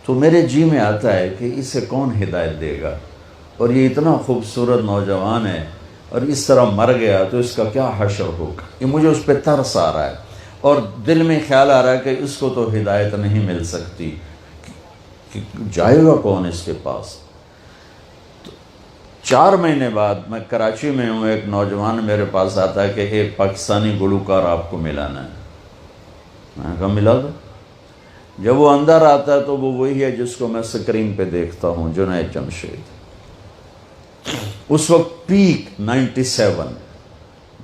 تو میرے جی میں آتا ہے کہ اسے کون ہدایت دے گا، اور یہ اتنا خوبصورت نوجوان ہے اور اس طرح مر گیا تو اس کا کیا حشر ہوگا۔ یہ مجھے اس پہ ترس آ رہا ہے، اور دل میں خیال آ رہا ہے کہ اس کو تو ہدایت نہیں مل سکتی، کہ جائے گا کون اس کے پاس۔ 4 مہینے بعد میں کراچی میں ہوں، ایک نوجوان میرے پاس آتا ہے کہ ایک پاکستانی گلوکار آپ کو ملانا ہے۔ میں نے کہا ملا دو۔ جب وہ اندر آتا ہے تو وہ وہی ہے جس کو میں سکرین پہ دیکھتا ہوں، جنید جمشید۔ اس وقت پیک 97،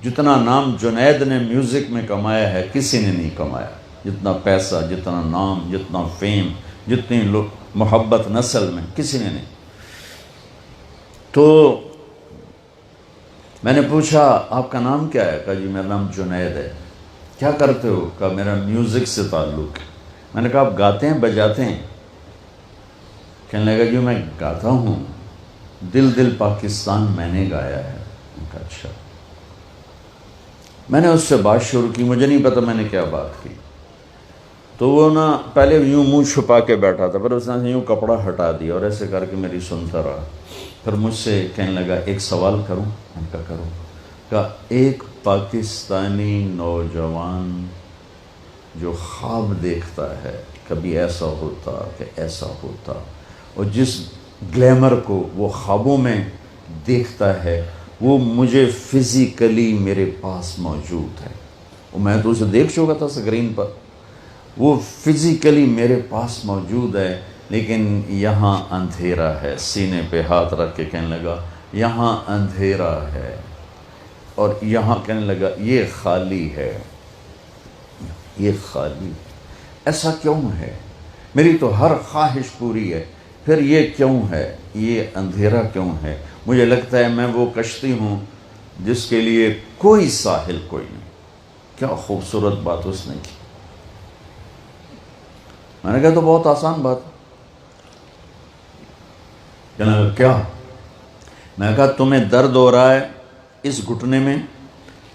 جتنا نام جنید نے میوزک میں کمایا ہے کسی نے نہیں کمایا، جتنا پیسہ، جتنا نام، جتنا فیم، جتنی محبت نسل میں، کسی نے نہیں۔ تو میں نے پوچھا آپ کا نام کیا ہے؟ کہا جی میرا نام جنید ہے۔ کیا کرتے ہو؟ کہا میرا میوزک سے تعلق ہے۔ میں نے کہا آپ گاتے ہیں بجاتے ہیں؟ کہنے لگا جی میں گاتا ہوں، دل دل پاکستان میں نے گایا ہے۔ میں کہا اچھا۔ میں نے اس سے بات شروع کی، مجھے نہیں پتا میں نے کیا بات کی۔ تو وہ نا پہلے یوں منہ چھپا کے بیٹھا تھا، پھر اس نے یوں کپڑا ہٹا دیا اور ایسے کر کے میری سنتا رہا۔ پھر مجھ سے کہنے لگا ایک سوال کروں؟ میں کہا کروں۔ کہا ایک پاکستانی نوجوان جو خواب دیکھتا ہے کبھی ایسا ہوتا کہ ایسا ہوتا، اور جس گلیمر کو وہ خوابوں میں دیکھتا ہے وہ مجھے فزیکلی میرے پاس موجود ہے۔ اور میں تو اسے دیکھ چکا تھا اسکرین پر، وہ فزیکلی میرے پاس موجود ہے، لیکن یہاں اندھیرا ہے۔ سینے پہ ہاتھ رکھ کے کہنے لگا یہاں اندھیرا ہے، اور یہاں کہنے لگا یہ خالی ہے، یہ خالی۔ ایسا کیوں ہے؟ میری تو ہر خواہش پوری ہے، پھر یہ کیوں ہے؟ یہ اندھیرا کیوں ہے؟ مجھے لگتا ہے میں وہ کشتی ہوں جس کے لیے کوئی ساحل کوئی نہیں۔ کیا خوبصورت بات اس نے کی۔ میں نے کہا تو بہت آسان بات۔ کہنے لگا کیا؟ میں نے کہا تمہیں درد ہو رہا ہے اس گھٹنے میں،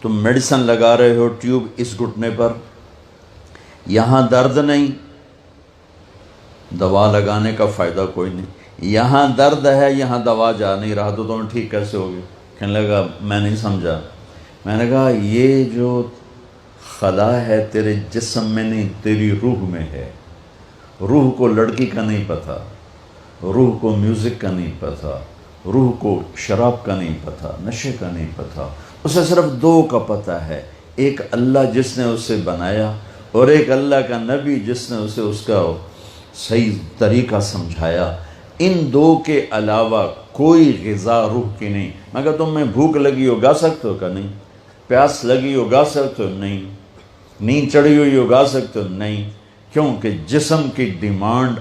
تم میڈیسن لگا رہے ہو ٹیوب اس گھٹنے پر، یہاں درد نہیں، دوا لگانے کا فائدہ کوئی نہیں، یہاں درد ہے، یہاں دوا جا نہیں رہا، تو تم ٹھیک کیسے ہوگی؟ کہنے لگا میں نہیں سمجھا۔ میں نے کہا یہ جو خلا ہے تیرے جسم میں نہیں، تیری روح میں ہے۔ روح کو لڑکی کا نہیں پتہ، روح کو میوزک کا نہیں پتہ، روح کو شراب کا نہیں پتہ، نشے کا نہیں پتہ، اسے صرف 2 کا پتہ ہے، ایک اللہ جس نے اسے بنایا، اور ایک اللہ کا نبی جس نے اسے اس کا صحیح طریقہ سمجھایا۔ ان 2 کے علاوہ کوئی غذا روح کی نہیں۔ میں کہا تم میں بھوک لگی ہو گا سکتے ہو؟ کہ نہیں۔ پیاس لگی ہو گا سکتے ہو؟ نہیں۔ نیند چڑھی ہوئی ہو گا سکتے ہو؟ نہیں۔ کیونکہ جسم کی ڈیمانڈ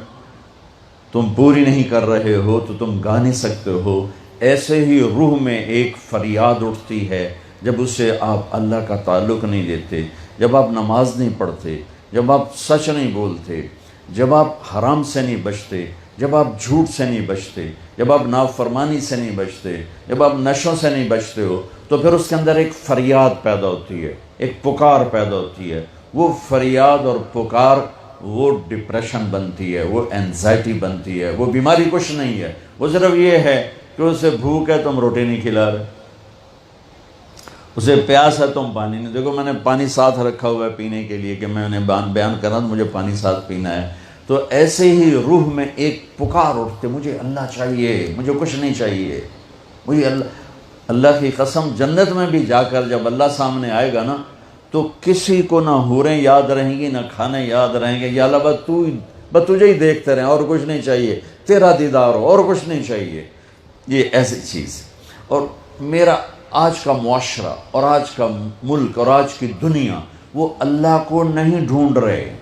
تم پوری نہیں کر رہے ہو تو تم گا نہیں سکتے ہو۔ ایسے ہی روح میں ایک فریاد اٹھتی ہے جب اسے آپ اللہ کا تعلق نہیں دیتے، جب آپ نماز نہیں پڑھتے، جب آپ سچ نہیں بولتے، جب آپ حرام سے نہیں بچتے، جب آپ جھوٹ سے نہیں بچتے، جب آپ نافرمانی سے نہیں بچتے، جب آپ نشوں سے نہیں بچتے ہو، تو پھر اس کے اندر ایک فریاد پیدا ہوتی ہے، ایک پکار پیدا ہوتی ہے۔ وہ فریاد اور پکار وہ ڈپریشن بنتی ہے، وہ اینزائٹی بنتی ہے، وہ بیماری کچھ نہیں ہے، وہ صرف یہ ہے کہ اسے بھوک ہے تم روٹی نہیں کھلا رہے، اسے پیاس ہے تم پانی نہیں۔ دیکھو میں نے پانی ساتھ رکھا ہوا ہے پینے کے لیے کہ میں نے بیان کرنا تو مجھے پانی ساتھ پینا ہے۔ تو ایسے ہی روح میں ایک پکار اٹھتے، مجھے اللہ چاہیے، مجھے کچھ نہیں چاہیے، مجھے اللہ کی قسم جنت میں بھی جا کر جب اللہ سامنے آئے گا نا تو کسی کو نہ حوریں یاد رہیں گی، نہ کھانے یاد رہیں گے، یا اللہ بس تجھے ہی دیکھتے رہیں، اور کچھ نہیں چاہیے، تیرا دیدار ہو، اور کچھ نہیں چاہیے۔ یہ ایسی چیز۔ اور میرا آج کا معاشرہ اور آج کا ملک اور آج کی دنیا وہ اللہ کو نہیں ڈھونڈ رہے،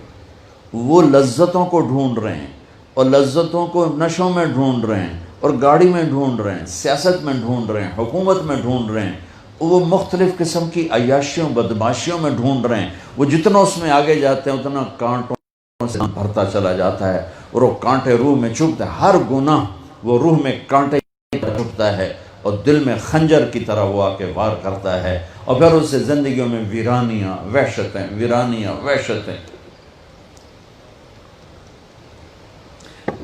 وہ لذتوں کو ڈھونڈ رہے ہیں، اور لذتوں کو نشوں میں ڈھونڈ رہے ہیں، اور گاڑی میں ڈھونڈ رہے ہیں، سیاست میں ڈھونڈ رہے ہیں، حکومت میں ڈھونڈ رہے ہیں، وہ مختلف قسم کی عیاشیوں بدماشیوں میں ڈھونڈ رہے ہیں۔ وہ جتنا اس میں آگے جاتے ہیں اتنا کانٹوں سے بھرتا چلا جاتا ہے، اور وہ کانٹے روح میں چبھتے ہیں۔ ہر گناہ وہ روح میں کانٹے چبھتا ہے اور دل میں خنجر کی طرح وہ آ کے وار کرتا ہے، اور پھر اس سے زندگیوں میں ویرانیاں وحشتیں۔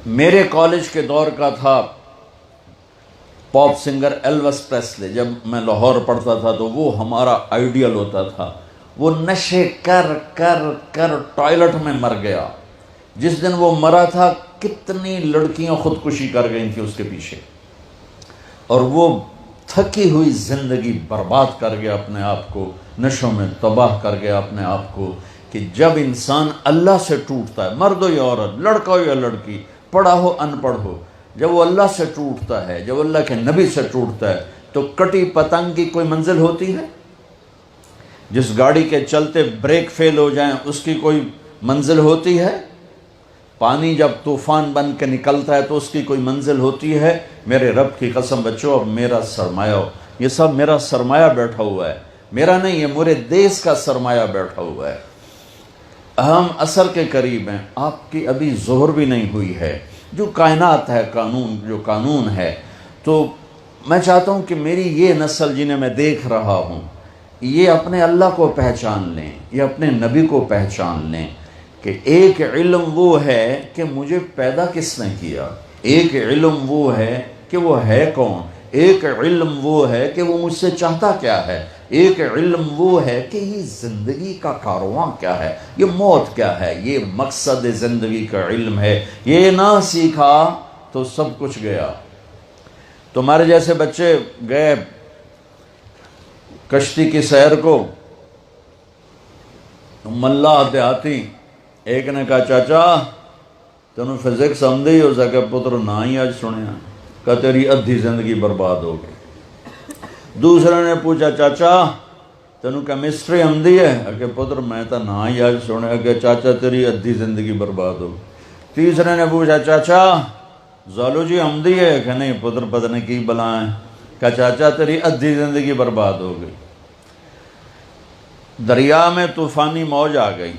میرے کالج کے دور کا تھا پاپ سنگر ایلوس پریسلے. جب میں لاہور پڑھتا تھا تو وہ ہمارا آئیڈیل ہوتا تھا. وہ نشے کر کر کر ٹوائلٹ میں مر گیا. جس دن وہ مرا تھا کتنی لڑکیاں خودکشی کر گئی تھیں اس کے پیچھے, اور وہ تھکی ہوئی زندگی برباد کر گیا اپنے آپ کو, نشوں میں تباہ کر گیا اپنے آپ کو. کہ جب انسان اللہ سے ٹوٹتا ہے, مرد ہو یا عورت, لڑکا ہو یا لڑکی, پڑھا ہو ان پڑھ ہو, جب وہ اللہ سے ٹوٹتا ہے, جب اللہ کے نبی سے ٹوٹتا ہے, تو کٹی پتنگ کی کوئی منزل ہوتی ہے؟ جس گاڑی کے چلتے بریک فیل ہو جائیں اس کی کوئی منزل ہوتی ہے؟ پانی جب طوفان بن کے نکلتا ہے تو اس کی کوئی منزل ہوتی ہے؟ میرے رب کی قسم بچوں, اب میرا سرمایہ ہو, یہ سب میرا سرمایہ بیٹھا ہوا ہے, میرا نہیں, یہ میرے دیس کا سرمایہ بیٹھا ہوا ہے. ہم عصر کے قریب ہیں, آپ کی ابھی ظہر بھی نہیں ہوئی ہے. جو کائنات ہے, قانون جو قانون ہے, تو میں چاہتا ہوں کہ میری یہ نسل جنہیں میں دیکھ رہا ہوں, یہ اپنے اللہ کو پہچان لیں, یہ اپنے نبی کو پہچان لیں کہ ایک علم وہ ہے کہ مجھے پیدا کس نے کیا, ایک علم وہ ہے کہ وہ ہے کون, ایک علم وہ ہے کہ وہ مجھ سے چاہتا کیا ہے, ایک علم وہ ہے کہ یہ زندگی کا کارواں کیا ہے, یہ موت کیا ہے, یہ مقصد زندگی کا علم ہے. یہ نہ سیکھا تو سب کچھ گیا. تمہارے جیسے بچے گئے کشتی کی سیر کو, ملا دیہاتی, ایک نے کہا چاچا تینوں فزکس آمدی ہو سکے, پتر نہ ہی آج سنیا, کہ تیری ادھی زندگی برباد ہو گئی. دوسرے نے پوچھا چاچا تینوں کیمسٹری آمدی ہے, کہ پتر میں تو نہ ہی آج سنیا, کہ چاچا تیری ادھی زندگی برباد ہو گئی. تیسرے نے پوچھا چاچا زالوجی آمدی ہے, کہ نہیں پتر پتہ نہیں کی بلا ہے, کہ چاچا تیری ادھی زندگی برباد ہو گئی. دریا میں طوفانی موج آ گئی,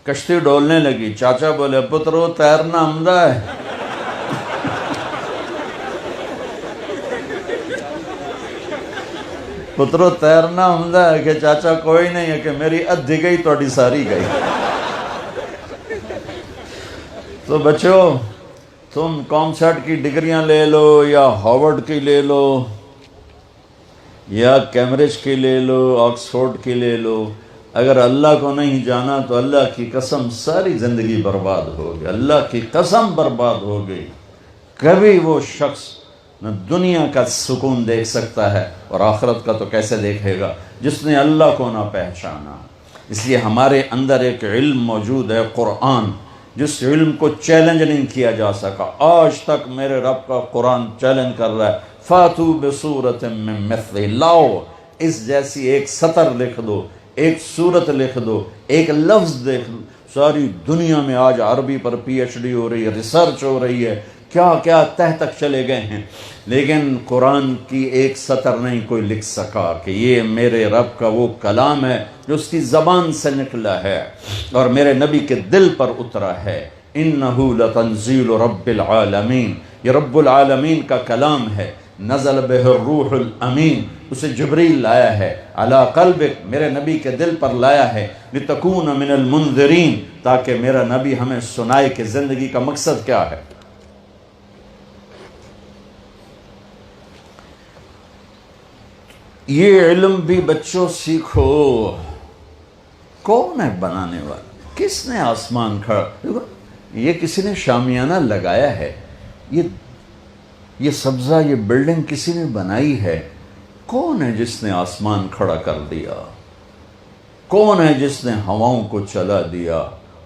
کشتی ڈولنے لگی. چاچا بولے پترو تیرنا آمدہ ہے؟ پترو تیرنا آمدہ ہے؟ کہ چاچا کوئی نہیں ہے, کہ میری ادھی گئی توڑی ساری گئی. تو بچوں تم کامسٹ کی ڈگریاں لے لو, یا ہارورڈ کی لے لو, یا کیمبرج کی لے لو, آکسفورڈ کی لے لو, اگر اللہ کو نہیں جانا تو اللہ کی قسم ساری زندگی برباد ہو گئی. اللہ کی قسم برباد ہو گئی. کبھی وہ شخص نہ دنیا کا سکون دیکھ سکتا ہے, اور آخرت کا تو کیسے دیکھے گا, جس نے اللہ کو نہ پہچانا. اس لیے ہمارے اندر ایک علم موجود ہے, قرآن, جس علم کو چیلنج نہیں کیا جا سکا. آج تک میرے رب کا قرآن چیلنج کر رہا ہے, فاتو بصورت من مثلہ, لاؤ اس جیسی ایک سطر لکھ دو, ایک صورت لکھ دو, ایک لفظ دیکھ دو. ساری دنیا میں آج عربی پر پی ایچ ڈی ہو رہی ہے, ریسرچ ہو رہی ہے, کیا کیا تہ تک چلے گئے ہیں, لیکن قرآن کی ایک سطر نہیں کوئی لکھ سکا کہ یہ میرے رب کا وہ کلام ہے جو اس کی زبان سے نکلا ہے اور میرے نبی کے دل پر اترا ہے. انہو لتنزیل رب العالمین, یہ رب العالمین کا کلام ہے. نزل بہ الروح الامین, اسے جبریل لایا ہے, علی قلبک, میرے نبی کے دل پر لایا ہے, لتکون من المنذرین, تاکہ میرا نبی ہمیں سنائے کہ زندگی کا مقصد کیا ہے. یہ علم بھی بچوں سیکھو. کون ہے بنانے والا, کس نے آسمان کھڑا, دیکھو یہ کسی نے شامیانہ لگایا ہے, یہ سبزہ, یہ بلڈنگ کسی نے بنائی ہے. کون ہے جس نے آسمان کھڑا کر دیا؟ کون ہے جس نے ہواؤں کو چلا دیا؟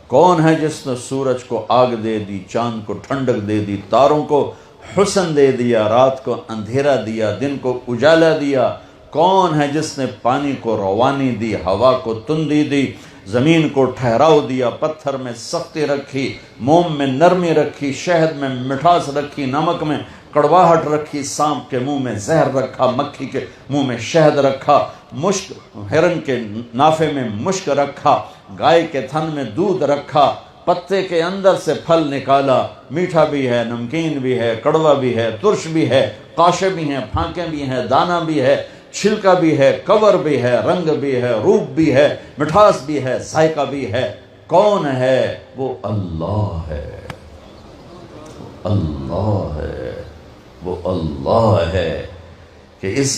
کون ہے جس نے سورج کو آگ دے دی, چاند کو ٹھنڈک دے دی, تاروں کو حسن دے دیا, رات کو اندھیرا دیا, دن کو اجالا دیا؟ کون ہے جس نے پانی کو روانی دی, ہوا کو تندی دی, زمین کو ٹھہراؤ دیا, پتھر میں سختی رکھی, موم میں نرمی رکھی, شہد میں مٹھاس رکھی, نمک میں کڑواہٹ رکھی, سانپ کے منہ میں زہر رکھا, مکھی کے منہ میں شہد رکھا, مشک, ہرن کے نافے میں مشک رکھا, گائے کے تھن میں دودھ رکھا, پتے کے اندر سے پھل نکالا, میٹھا بھی ہے, نمکین بھی ہے, کڑوا بھی ہے, ترش بھی ہے, قاشے بھی ہیں, پھانکیں بھی ہیں, دانہ بھی ہے, چھلکا بھی ہے, کور بھی ہے, رنگ بھی ہے, روپ بھی ہے, مٹھاس بھی ہے, ذائقہ بھی ہے. کون ہے؟ وہ اللہ ہے. اللہ ہے، وہ اللہ ہے کہ اس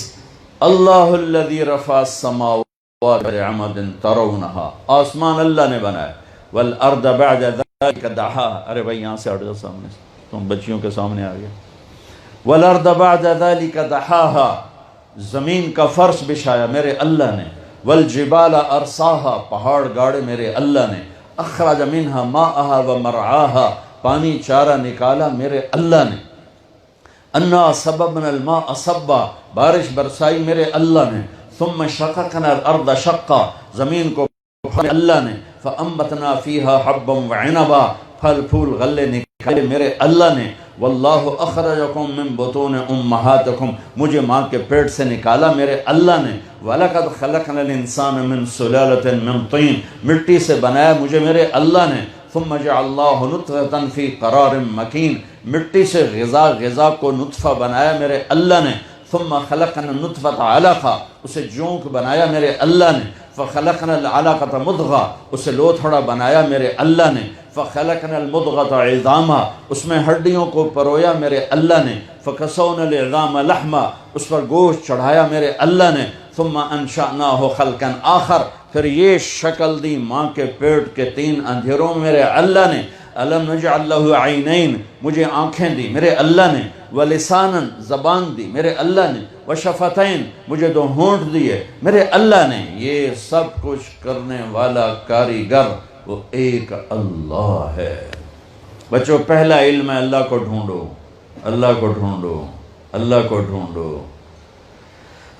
اللہ الذی رفع السماوات بعمد ترونہا، آسمان اللہ نے بنایا، والارض بعد ذلك دحاها، ارے بھائی یہاں سے ہٹ جاؤ سامنے سے، تم بچیوں کے سامنے آ گیا، والارض بعد ذلك دحاها، زمین کا فرش بچھایا میرے اللہ نے، والجبال ارساها، پہاڑ گاڑے میرے اللہ نے، اخرج منها ماءها ومرعاها، پانی چارہ نکالا میرے اللہ نے، انا سببنا الماء صبا، بارش برسائی میرے اللہ نے، ثم شققنا الارض شقا، زمین کو اللہ نے، فانبتنا فيها حبا وعنبا، پھل پھول غلے نکالے میرے اللہ نے، واللہ اخرجکم من بطون امہاتکم، مجھے ماں کے پیٹ سے نکالا میرے اللہ نے، وَلَقَدْ خَلَقْنَا الْإِنسَانَ مِن سُلَالَةٍ مِن طِينٍ، مٹی سے بنایا مجھے میرے اللہ نے، ثم جعلناہ نطفۃ فی قرار مکین، مٹی سے غذا کو نطفہ بنایا میرے اللہ نے، ثم خلقنا النطفۃ علقہ، اسے جونک بنایا میرے اللہ نے، فخلقنا العلقۃ مضغہ، اسے لوتھڑا بنایا میرے اللہ نے، فخلقنا المضغۃ عظاما، اس میں ہڈیوں کو پرویا میرے اللہ نے، فکسونا العظام لحما، اس پر گوشت چڑھایا میرے اللہ نے، ثم انشأناہ خلقا آخر، پھر یہ شکل دی ماں کے پیٹ کے 3 اندھیروں میرے اللہ نے، الم نجعل لہ عینین، مجھے آنکھیں دی میرے اللہ نے، ولسانا، زبان دی میرے اللہ نے، وشفتین، مجھے 2 ہونٹ دیے میرے اللہ نے، یہ سب کچھ کرنے والا کاریگر وہ ایک اللہ ہے۔ بچوں پہلا علم ہے اللہ کو ڈھونڈو، اللہ کو ڈھونڈو، اللہ کو ڈھونڈو۔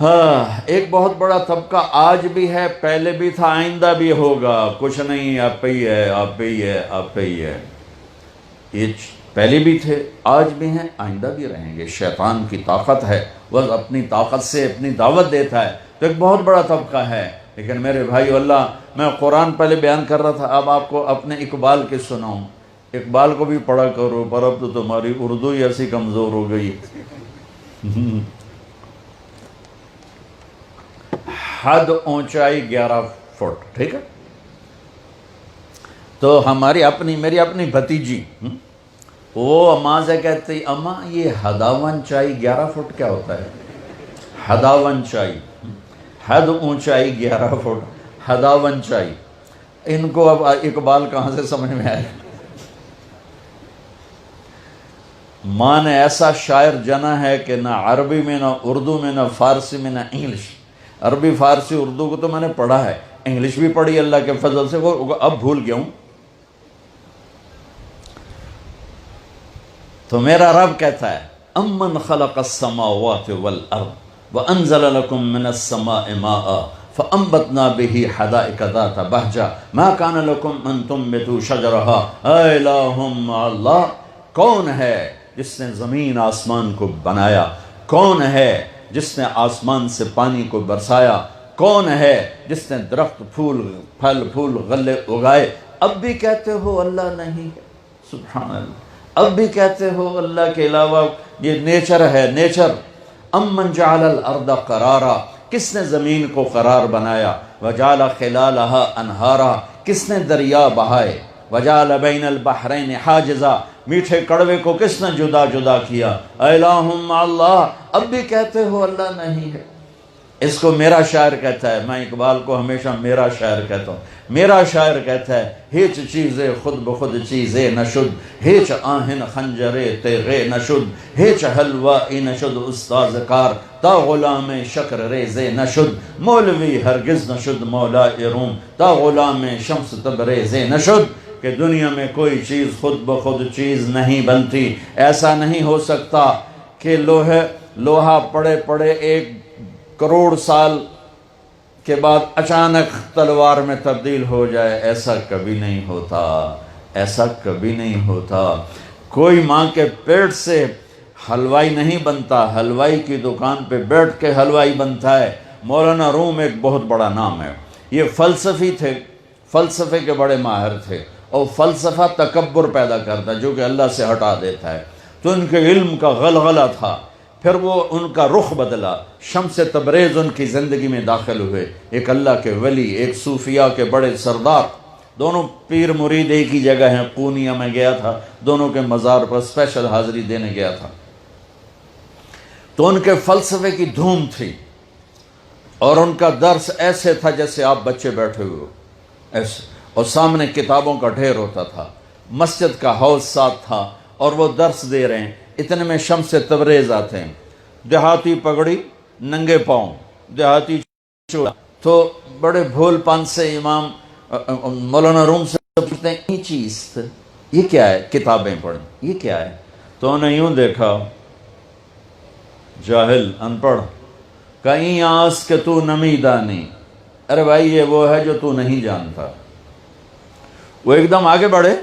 ہاں ایک بہت بڑا طبقہ آج بھی ہے، پہلے بھی تھا، آئندہ بھی ہوگا، کچھ نہیں، آپ پہ ہی ہے، آپ پہ ہی ہے، آپ پہ ہی ہے، یہ پہلے بھی تھے، آج بھی ہیں، آئندہ بھی رہیں گے۔ شیطان کی طاقت ہے، وہ اپنی طاقت سے اپنی دعوت دیتا ہے، تو ایک بہت بڑا طبقہ ہے۔ لیکن میرے بھائی اللہ، میں قرآن پہلے بیان کر رہا تھا، اب آپ کو اپنے اقبال کے سناؤں، اقبال کو بھی پڑھا کرو، پر اب تو تمہاری اردو ہی ایسی کمزور ہو گئی۔ حد اونچائی 11 فٹ، ٹھیک ہے، تو میری اپنی بھتیجی وہ اماں سے کہتی، اماں یہ حداون چائی 11 فٹ کیا ہوتا ہے؟ حداون چائی، حد اونچائی 11 فٹ، حداون چائی، ان کو اب اقبال کہاں سے سمجھ میں آئے؟ ماں نے ایسا شاعر جنا ہے کہ نہ عربی میں، نہ اردو میں، نہ فارسی میں، نہ انگلش، عربی فارسی اردو کو تو میں نے پڑھا ہے، انگلش بھی پڑھی اللہ کے فضل سے، وہ اب بھول گیا ہوں۔ تو میرا رب کہتا ہے، امن خلق السماوات والارض وانزل لكم من السماء ماء فانبتنا به حدائق ذات بہجہ ما كان لكم ان تنبتوا شجرها، اے الہم اللہ، کون ہے جس نے زمین آسمان کو بنایا؟ کون ہے جس نے آسمان سے پانی کو برسایا؟ کون ہے جس نے درخت پھل پھول غلے اگائے؟ اب بھی کہتے ہو اللہ نہیں ہے، سبحان اللہ، اب بھی کہتے ہو اللہ کے علاوہ یہ نیچر ہے، نیچر۔ امن جعل الارض قرارا، کس نے زمین کو قرار بنایا؟ وجعل خلالها انہارا، کس نے دریا بہائے؟ وجعل بین البحرین حاجزا، میٹھے کڑوے کو کس نے جدا جدا کیا؟ اے الہم اللہ، اب بھی کہتے ہو اللہ نہیں ہے۔ اس کو میرا شاعر کہتا ہے، میں اقبال کو ہمیشہ میرا شاعر کہتا ہوں، میرا شاعر کہتا ہے، ہیچ چیزے خود بخود چیزے نشد، ہیچ آہن خنجرے تیغے نشد، ہیچ حلوائی نشد استاذ کار، تا غلام شکر ریزے نشد، مولوی ہرگز نشد مولا روم، تا غلام شمس تبریزے نشد، کہ دنیا میں کوئی چیز خود بخود چیز نہیں بنتی۔ ایسا نہیں ہو سکتا کہ لوہا پڑے پڑے 1 کروڑ سال کے بعد اچانک تلوار میں تبدیل ہو جائے، ایسا کبھی نہیں ہوتا، ایسا کبھی نہیں ہوتا۔ کوئی ماں کے پیٹ سے حلوائی نہیں بنتا، حلوائی کی دکان پہ بیٹھ کے حلوائی بنتا ہے۔ مولانا روم ایک بہت بڑا نام ہے، یہ فلسفی تھے، فلسفے کے بڑے ماہر تھے، اور فلسفہ تکبر پیدا کرتا ہے جو کہ اللہ سے ہٹا دیتا ہے، تو ان کے علم کا غلغلہ تھا۔ پھر وہ ان کا رخ بدلا، شمس تبریز ان کی زندگی میں داخل ہوئے، ایک اللہ کے ولی، ایک صوفیاء کے بڑے سردار، دونوں پیر مرید ایک ہی جگہ ہیں، پونیا میں گیا تھا، دونوں کے مزار پر اسپیشل حاضری دینے گیا تھا۔ تو ان کے فلسفے کی دھوم تھی، اور ان کا درس ایسے تھا جیسے آپ بچے بیٹھے ہوئے ہو ایسے، اور سامنے کتابوں کا ڈھیر ہوتا تھا، مسجد کا حوض ساتھ تھا، اور وہ درس دے رہے ہیں۔ اتنے میں شمس تبریز آتے ہیں، دیہاتی پگڑی، ننگے پاؤں، دیہاتی چوڑا، تو بڑے بھول پن سے امام مولانا روم سے پوچھتے ہیں یہ چیز یہ کیا ہے؟ کتابیں پڑھیں، یہ کیا ہے؟ تو انہیں یوں دیکھا، جاہل، ان پڑھ، کہیں آس کہ تو نمی دانی، ارے بھائی یہ وہ ہے جو تو نہیں جانتا۔ وہ ایک دم آگے بڑھے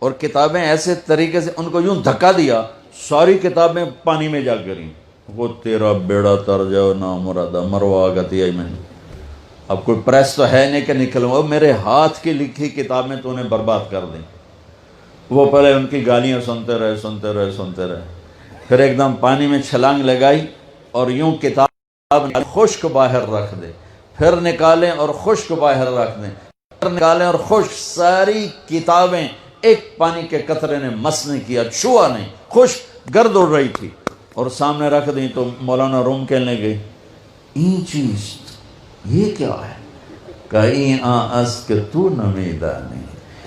اور کتابیں ایسے طریقے سے ان کو یوں دھکا دیا، ساری کتابیں پانی میں جا گریں۔ وہ تیرا بیڑا تر جاؤ نا مرادہ، مروا گتی ہے میں، اب کوئی پریس تو ہے نہیں کہ نکلوں، اب میرے ہاتھ کی لکھی کتابیں تو انہیں برباد کر دیں۔ وہ پہلے ان کی گالیاں سنتے رہے، پھر ایک دم پانی میں چھلانگ لگائی اور یوں کتاب خشک باہر رکھ دے، پھر نکالیں اور خشک باہر رکھ دیں، پھر نکالیں اور خشک، ساری کتابیں ایک پانی کے قطرے نے مس نہیں کیا، چھوا نہیں، خشک گرد اڑ رہی تھی، اور سامنے رکھ دیں۔ تو مولانا روم کہنے لگے این چیز یہ کیا ہے؟ کہیں آس کہ تو نمیدانی،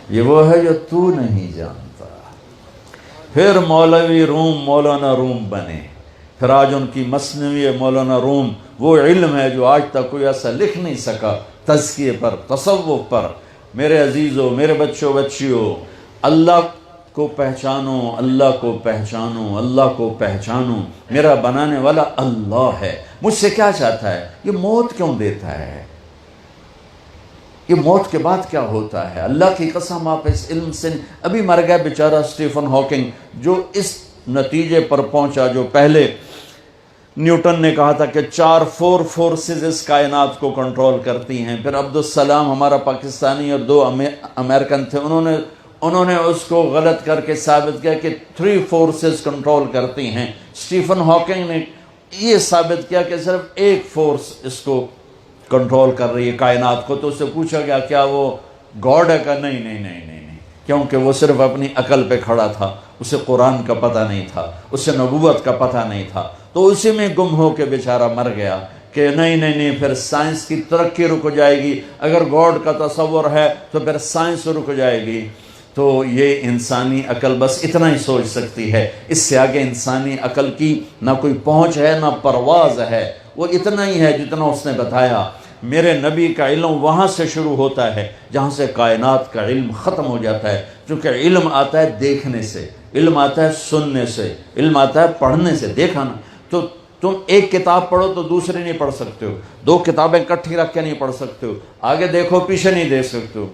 یہ وہ ہے جو تو نہیں جانتا۔ پھر مولوی روم مولانا روم بنے، پھر آج ان کی مثنوی مولانا روم وہ علم ہے جو آج تک کوئی ایسا لکھ نہیں سکا، تزکیے پر، تصوف پر۔ میرے عزیزوں، میرے بچوں بچیوں، اللہ کو پہچانو، اللہ کو پہچانو، اللہ کو پہچانو۔ میرا بنانے والا اللہ ہے، مجھ سے کیا چاہتا ہے؟ یہ موت کیوں دیتا ہے؟ یہ موت کے بعد کیا ہوتا ہے؟ اللہ کی قسم آپ اس علم سے، ابھی مر گیا بیچارہ اسٹیفن ہاکنگ، جو اس نتیجے پر پہنچا جو پہلے نیوٹن نے کہا تھا کہ 4 فورسز اس کائنات کو کنٹرول کرتی ہیں۔ پھر عبدالسلام ہمارا پاکستانی اور 2 امریکن تھے، انہوں نے اس کو غلط کر کے ثابت کیا کہ 3 فورسز کنٹرول کرتی ہیں۔ اسٹیفن ہاکنگ نے یہ ثابت کیا کہ صرف ایک فورس اس کو کنٹرول کر رہی ہے کائنات کو۔ تو اس سے پوچھا گیا کیا وہ گاڈ ہے؟ کہ نہیں، کیونکہ وہ صرف اپنی عقل پہ کھڑا تھا، اسے قرآن کا پتہ نہیں تھا، اسے نبوت کا پتہ نہیں تھا، تو اسی میں گم ہو کے بیچارہ مر گیا کہ نہیں، پھر سائنس کی ترقی رک جائے گی، اگر گاڈ کا تصور ہے تو پھر سائنس رک جائے گی۔ تو یہ انسانی عقل بس اتنا ہی سوچ سکتی ہے، اس سے آگے انسانی عقل کی نہ کوئی پہنچ ہے نہ پرواز ہے، وہ اتنا ہی ہے جتنا اس نے بتایا۔ میرے نبی کا علم وہاں سے شروع ہوتا ہے جہاں سے کائنات کا علم ختم ہو جاتا ہے، کیونکہ علم آتا ہے دیکھنے سے، علم آتا ہے سننے سے، علم آتا ہے پڑھنے سے۔ دیکھا نا، تو تم ایک کتاب پڑھو تو دوسری نہیں پڑھ سکتے ہو، 2 کتابیں کٹھی رکھ کے نہیں پڑھ سکتے ہو، آگے دیکھو پیچھے نہیں دیکھ سکتے ہو،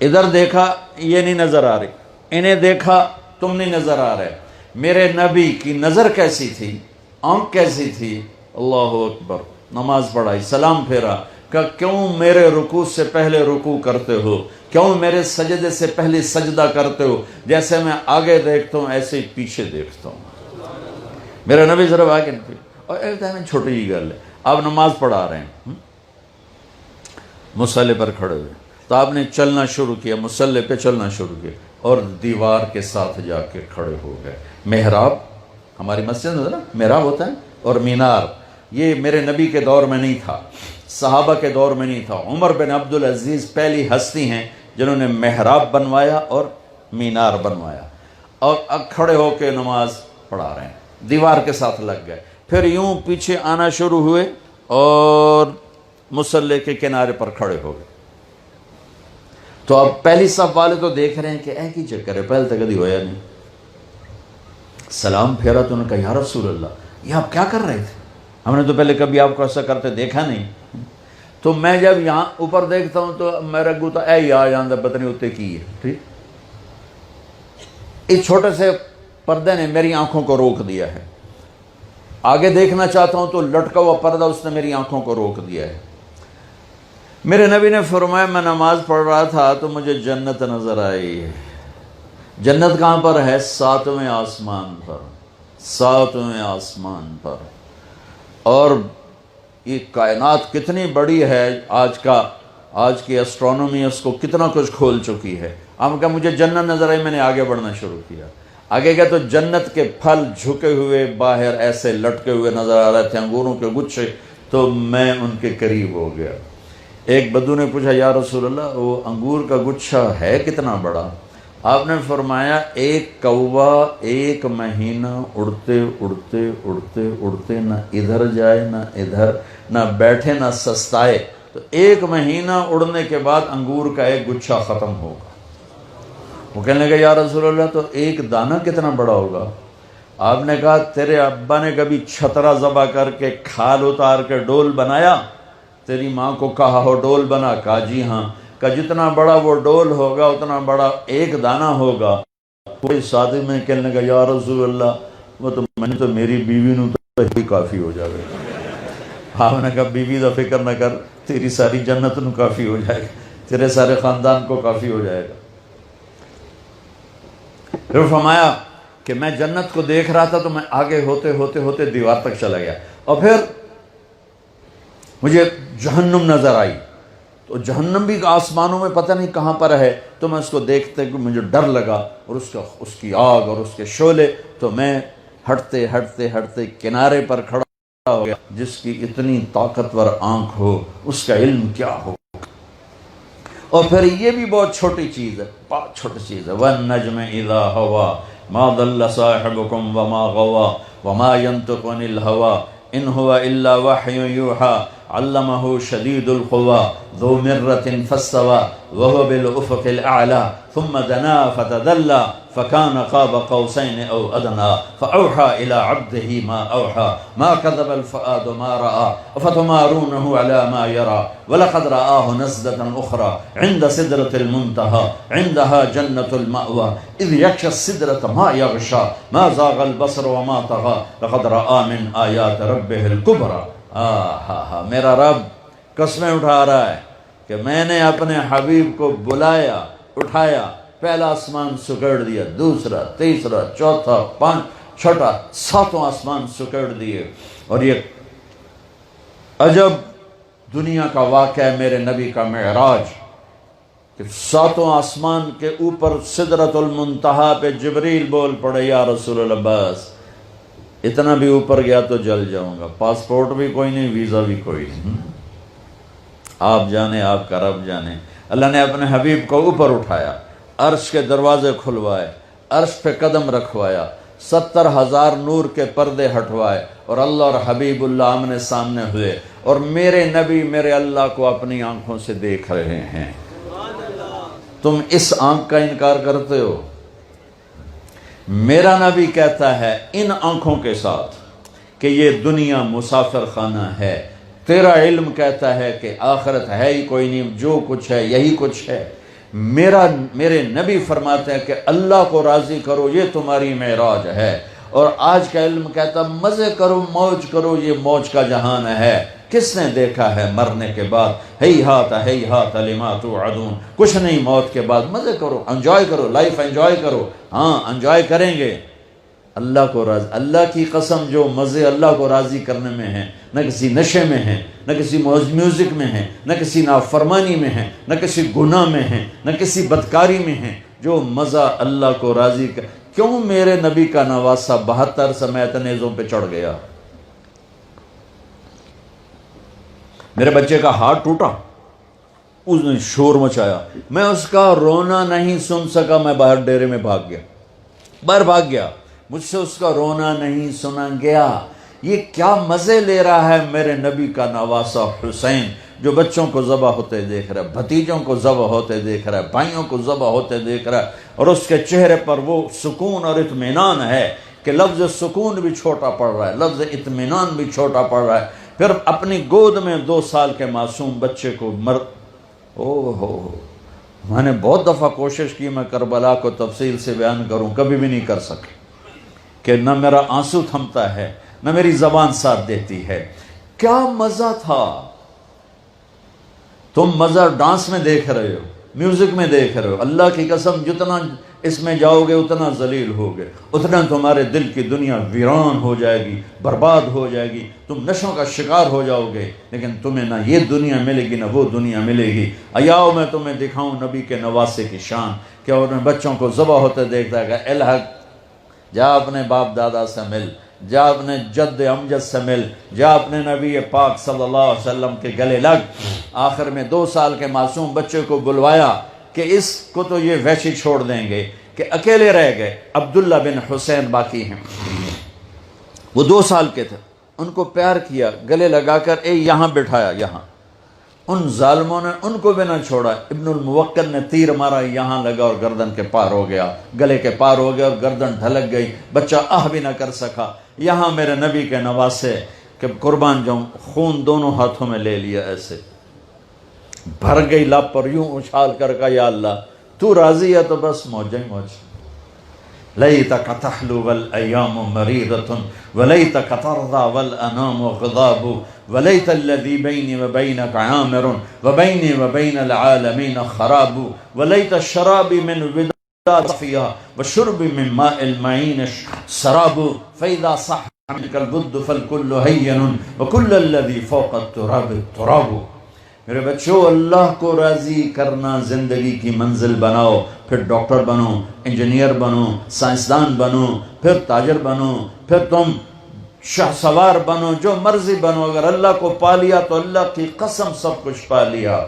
ادھر دیکھا یہ نہیں نظر آ رہی، انہیں دیکھا تم نہیں نظر آ رہے۔ میرے نبی کی نظر کیسی تھی، آنکھ کیسی تھی؟ اللہ اکبر، نماز پڑھائی، سلام پھیرا، کہ کیوں میرے رکوع سے پہلے رکوع کرتے ہو، کیوں میرے سجدے سے پہلے سجدہ کرتے ہو؟ جیسے میں آگے دیکھتا ہوں ایسے ہی پیچھے دیکھتا ہوں۔ میرے نبی صرف آگے نہیں، اور ایک دم چھوٹی جی گل ہے، آپ نماز پڑھا رہے ہیں، مصلی پر کھڑے ہوئے، تو آپ نے چلنا شروع کیا، مصلی پہ چلنا شروع کیا، اور دیوار کے ساتھ جا کے کھڑے ہو گئے۔ محراب ہماری مسجد میں نا محراب ہوتا ہے، اور مینار، یہ میرے نبی کے دور میں نہیں تھا، صحابہ کے دور میں نہیں تھا۔ عمر بن عبدالعزیز پہلی ہستی ہیں جنہوں نے محراب بنوایا اور مینار بنوایا، اور اب کھڑے ہو کے نماز پڑھا رہے ہیں، دیوار کے ساتھ لگ گئے، پھر یوں پیچھے آنا شروع ہوئے اور مصلی کے کنارے پر کھڑے ہو گئے۔ تو اب پہلی صف والے تو دیکھ رہے ہیں کہ کی چکر ہے، پہلے تک کبھی ہویا نہیں۔ سلام پھیرا تو انہوں نے کہا یا رسول اللہ، یہ آپ کیا کر رہے تھے؟ ہم نے تو پہلے کبھی آپ کو ایسا کرتے دیکھا نہیں۔ تو میں جب یہاں اوپر دیکھتا ہوں تو میرا گوتا ہی آ جاندہ پتہ نہیں ہوتے کی ہے، ٹھیک؟ اس چھوٹے سے پردے نے میری آنکھوں کو روک دیا ہے، آگے دیکھنا چاہتا ہوں تو لٹکا ہوا پردہ اس نے میری آنکھوں کو روک دیا ہے۔ میرے نبی نے فرمایا میں نماز پڑھ رہا تھا تو مجھے جنت نظر آئی۔ جنت کہاں پر ہے؟ 7ویں آسمان پر، 7ویں آسمان پر۔ اور یہ کائنات کتنی بڑی ہے، آج کا آج کی اسٹرانومی اس کو کتنا کچھ کھول چکی ہے. آپ کہا مجھے جنت نظر آئی, میں نے آگے بڑھنا شروع کیا. آگے گیا تو جنت کے پھل جھکے ہوئے باہر ایسے لٹکے ہوئے نظر آ رہے تھے, انگوروں کے گچھے. تو میں ان کے قریب ہو گیا. ایک بدو نے پوچھا یا رسول اللہ وہ انگور کا گچھا ہے کتنا بڑا؟ آپ نے فرمایا ایک کوا 1 مہینہ اڑتے اڑتے اڑتے اڑتے نہ ادھر جائے نہ ادھر, نہ بیٹھے نہ سستائے, تو 1 مہینہ اڑنے کے بعد انگور کا ایک گچھا ختم ہوگا. وہ کہنے لگا یا رسول اللہ تو ایک دانہ کتنا بڑا ہوگا؟ آپ نے کہا تیرے ابا نے کبھی چھترا ذبح کر کے کھال اتار کے ڈول بنایا؟ تیری ماں کو کہا ہو ڈول بنا؟ کہا جی ہاں. کہ جتنا بڑا وہ ڈول ہوگا اتنا بڑا ایک دانہ ہوگا. کوئی ساتھی میں کہنے لگا یا رسول اللہ وہ تو میں نے تو میری بیوی نو تو ہی کافی ہو جائے گا. آپ نے کہا بیوی دا فکر نہ کر, تیری ساری جنت نو کافی ہو جائے گا, تیرے سارے خاندان کو کافی ہو جائے گا. پھر فرمایا کہ میں جنت کو دیکھ رہا تھا تو میں آگے ہوتے ہوتے ہوتے دیوار تک چلا گیا, اور پھر مجھے جہنم نظر آئی. تو جہنم بھی آسمانوں میں پتہ نہیں کہاں پر ہے, تو میں اس کو دیکھتے کہ مجھے ڈر لگا, اور اس کی آگ اور اس کے شعلے. تو میں ہٹتے ہٹتے ہٹتے کنارے پر کھڑا ہو گیا. جس کی اتنی طاقتور آنکھ ہو اس کا علم کیا ہو. اور پھر یہ بھی بہت چھوٹی چیز ہے, بہت چھوٹی چیز ہے. وَالنَّجْمِ إِذَا هَوَى مَا ضَلَّ صَاحِبُكُمْ وَمَا غَوَى وَمَا يَنطِقُ عَنِ الْهَوَى إِنْ هُوَ إِلَّا وَحْيٌ يُوحَى علمه شدید القوى ذو مرة فاستوى وهو بالأفق الأعلى ثم دنا فتدلى فكان قاب قوسين أو أدنى فأوحى إلى عبده ما أوحى ما كذب الفؤاد ما رأى أفتمارونه على ما يرى ولقد رآه نزلة أخرى عند سدرة المنتهى عندها جنة المأوى إذ يغشى السدرة ما يغشى ما زاغ البصر وما طغى لقد رأى من آيات ربه الكبرى. میرا رب قسمیں اٹھا رہا ہے کہ میں نے اپنے حبیب کو بلایا, اٹھایا, پہلا آسمان سکڑ دیا, دوسرا, تیسرا, چوتھا, 5, چھٹا, 7 آسمان سکڑ دیے. اور یہ عجب دنیا کا واقعہ ہے میرے نبی کا معراج, کہ 7 آسمان کے اوپر سدرۃ المنتہا پہ جبریل بول پڑے یا رسول اللہ بس اتنا بھی اوپر گیا تو جل جاؤں گا, پاسپورٹ بھی کوئی نہیں, ویزا بھی کوئی نہیں, آپ جانے آپ کا رب جانے. اللہ نے اپنے حبیب کو اوپر اٹھایا, عرش کے دروازے کھلوائے, عرش پہ قدم رکھوایا, 70,000 نور کے پردے ہٹوائے, اور اللہ اور حبیب اللہ آمنے سامنے ہوئے, اور میرے نبی میرے اللہ کو اپنی آنکھوں سے دیکھ رہے ہیں. تم اس آنکھ کا انکار کرتے ہو. میرا نبی کہتا ہے ان آنکھوں کے ساتھ کہ یہ دنیا مسافر خانہ ہے. تیرا علم کہتا ہے کہ آخرت ہے ہی کوئی نہیں, جو کچھ ہے یہی کچھ ہے. میرے نبی فرماتے ہیں کہ اللہ کو راضی کرو, یہ تمہاری معراج ہے. اور آج کا علم کہتا مزے کرو, موج کرو, یہ موج کا جہان ہے. کس نے دیکھا ہے مرنے کے بعد ہیہات لما توعدون, کچھ نہیں موت کے بعد. مزے کرو, انجوائے کرو, لائف انجوائے کرو. ہاں انجوائے کریں گے. اللہ کو راضی, اللہ کی قسم جو مزے اللہ کو راضی کرنے میں ہیں, نہ کسی نشے میں ہیں, نہ کسی میوزک میں ہیں, نہ کسی نافرمانی میں ہیں, نہ کسی گناہ میں ہیں, نہ کسی بدکاری میں ہیں. جو مزہ اللہ کو راضی کر. کیوں میرے نبی کا نواسہ 72 سمیت نیزوں پہ چڑھ گیا؟ میرے بچے کا ہاتھ ٹوٹا, اس نے شور مچایا, میں اس کا رونا نہیں سن سکا, میں باہر ڈیرے میں بھاگ گیا, مجھ سے اس کا رونا نہیں سنا گیا. یہ کیا مزے لے رہا ہے میرے نبی کا نواسہ حسین, جو بچوں کو ذبح ہوتے دیکھ رہا ہے, بھتیجوں کو ذبح ہوتے دیکھ رہا ہے, بھائیوں کو ذبح ہوتے دیکھ رہا ہے, اور اس کے چہرے پر وہ سکون اور اطمینان ہے کہ لفظ سکون بھی چھوٹا پڑ رہا ہے, لفظ اطمینان بھی چھوٹا پڑ رہا ہے. پھر اپنی گود میں 2 سال کے معصوم بچے کو میں نے بہت دفعہ کوشش کی میں کربلا کو تفصیل سے بیان کروں, کبھی بھی نہیں کر سکے, کہ نہ میرا آنسو تھمتا ہے نہ میری زبان ساتھ دیتی ہے. کیا مزہ تھا. تم مزہ ڈانس میں دیکھ رہے ہو, میوزک میں دیکھ رہے ہو. اللہ کی قسم اس میں جاؤ گے اتنا ذلیل ہوگے، اتنا تمہارے دل کی دنیا ویران ہو جائے گی، برباد ہو جائے گی، تم نشوں کا شکار ہو جاؤ گے، لیکن تمہیں نہ یہ دنیا ملے گی نہ وہ دنیا ملے گی۔ آؤ میں تمہیں دکھاؤں نبی کے نواسے کی شان، کہ اور بچوں کو ذبح ہوتے دیکھتا ہے کہ الحق جا اپنے باپ دادا سے مل، جا اپنے جد امجد سے مل، جا اپنے نبی پاک صلی اللہ علیہ وسلم کے گلے لگ۔ آخر میں 2 سال کے معصوم بچے کو بلوایا کہ اس کو تو یہ وحشی چھوڑ دیں گے، کہ اکیلے رہ گئے، عبداللہ بن حسین باقی ہیں، وہ 2 سال کے تھے، ان کو پیار کیا، گلے لگا کر یہاں بٹھایا، یہاں ان ظالموں نے ان کو بھی نہ چھوڑا۔ ابن الموکل نے تیر مارا، یہاں لگا اور گردن کے پار ہو گیا، گلے کے پار ہو گیا اور گردن ڈھلک گئی، بچہ آہ بھی نہ کر سکا۔ یہاں میرے نبی کے نواسے کہ قربان جاؤں، خون دونوں ہاتھوں میں لے لیا، ایسے بھر گئی لب پر، یوں اچھال کر کہا یا اللہ تو راضی ہے تو بس موج ہی موج۔ لیتک تحلو والایام مریضۃ ولیتک ترضی والانام غضاب ولیت الذی بینی وبینک عامر وبینی وبین العالمین خراب ولیت الشراب من وداع صفیہ وشرب من ماء المعین سراب فاذا صح منک البد فالکل ہین وکل الذی فوق التراب التراب۔ میرے بچوں، اللہ کو راضی کرنا زندگی کی منزل بناؤ، پھر ڈاکٹر بنو، انجینئر بنو، سائنسدان بنو، پھر تاجر بنو، پھر تم شاہ سوار بنو، جو مرضی بنو، اگر اللہ کو پا لیا تو اللہ کی قسم سب کچھ پا لیا۔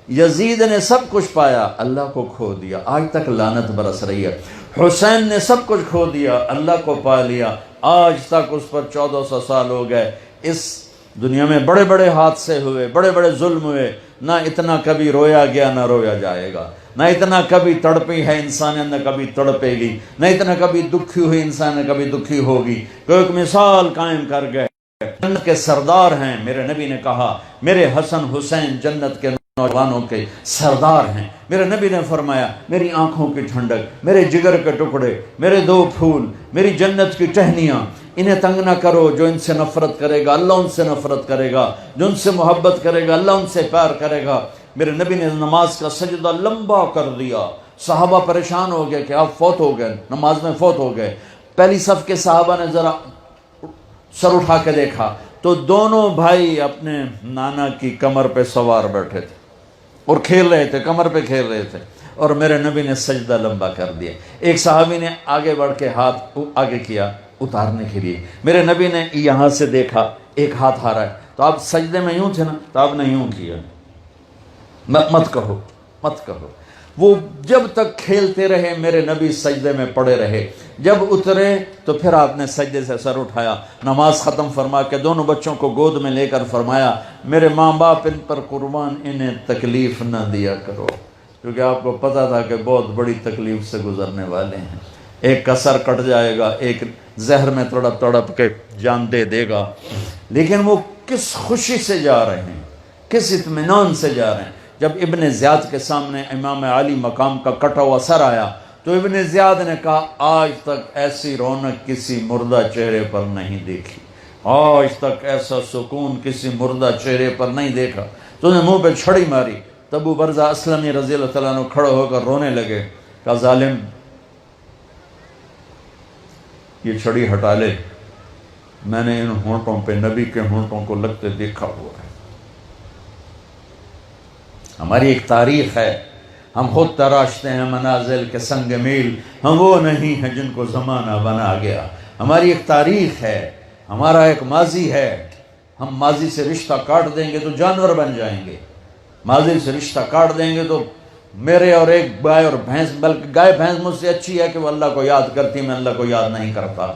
یزید نے سب کچھ پایا، اللہ کو کھو دیا، آج تک لعنت برس رہی ہے۔ حسین نے سب کچھ کھو دیا، اللہ کو پا لیا، آج تک اس پر 1400 سال ہو گئے۔ اس دنیا میں بڑے بڑے حادثے ہوئے، بڑے بڑے ظلم ہوئے، نہ اتنا کبھی رویا گیا نہ رویا جائے گا، نہ اتنا کبھی تڑپی ہے انسانیت نہ کبھی تڑپے گی، نہ اتنا کبھی دکھی ہوئی انسان نہ کبھی دکھی ہوگی۔ تو ایک مثال قائم کر گئے، جنت کے سردار ہیں۔ میرے نبی نے کہا میرے حسن حسین جنت کے نوجوانوں کے سردار ہیں۔ میرے نبی نے فرمایا میری آنکھوں کی ٹھنڈک، میرے جگر کے ٹکڑے، میرے 2 پھول، میری جنت کی ٹہنیاں، انہیں تنگ نہ کرو۔ جو ان سے نفرت کرے گا اللہ ان سے نفرت کرے گا، جو ان سے محبت کرے گا اللہ ان سے پیار کرے گا۔ میرے نبی نے نماز کا سجدہ لمبا کر دیا، صحابہ پریشان ہو گئے کہ آپ فوت ہو گئے، نماز میں فوت ہو گئے۔ پہلی صف کے صحابہ نے ذرا سر اٹھا کے دیکھا تو دونوں بھائی اپنے نانا کی کمر پہ سوار بیٹھے تھے اور کھیل رہے تھے، کمر پہ کھیل رہے تھے، اور میرے نبی نے سجدہ لمبا کر دیا۔ ایک صحابی نے آگے بڑھ کے ہاتھ آگے کیا اتارنے کے لیے، میرے نبی نے یہاں سے دیکھا ایک ہاتھ آ رہا ہے، تو آپ سجدے میں یوں تھے نا، تو آپ نے یوں کیا، مت کہو مت کہو۔ وہ جب تک کھیلتے رہے میرے نبی سجدے میں پڑے رہے، جب اترے تو پھر آپ نے سجدے سے سر اٹھایا، نماز ختم فرما کے دونوں بچوں کو گود میں لے کر فرمایا میرے ماں باپ ان پر قربان، انہیں تکلیف نہ دیا کرو، کیونکہ آپ کو پتا تھا کہ بہت بڑی تکلیف سے گزرنے والے ہیں۔ ایک کا سر کٹ جائے گا، ایک زہر میں تڑپ تڑپ کے جان دے دے گا، لیکن وہ کس خوشی سے جا رہے ہیں، کس اطمینان سے جا رہے ہیں۔ جب ابن زیاد کے سامنے امام علی مقام کا کٹا ہوا سر آیا تو ابن زیاد نے کہا آج تک ایسی رونق کسی مردہ چہرے پر نہیں دیکھی، آج تک ایسا سکون کسی مردہ چہرے پر نہیں دیکھا۔ تو نے منہ پہ چھڑی ماری، تب ابو برزہ اسلمی رضی اللہ تعالیٰ عنہ کھڑے ہو کر رونے لگے، کہا ظالم یہ چھڑی ہٹا لے، میں نے ان ہونٹوں پہ نبی کے ہونٹوں کو لگتے دیکھا ہوا ہے۔ ہماری ایک تاریخ ہے، ہم خود تراشتے ہیں منازل کے سنگ میل، ہم وہ نہیں ہیں جن کو زمانہ بنا گیا۔ ہماری ایک تاریخ ہے، ہمارا ایک ماضی ہے، ہم ماضی سے رشتہ کاٹ دیں گے تو جانور بن جائیں گے، ماضی سے رشتہ کاٹ دیں گے تو میرے اور ایک گائے اور بھینس، بلکہ گائے بھینس مجھ سے اچھی ہے کہ وہ اللہ کو یاد کرتی، میں اللہ کو یاد نہیں کرتا۔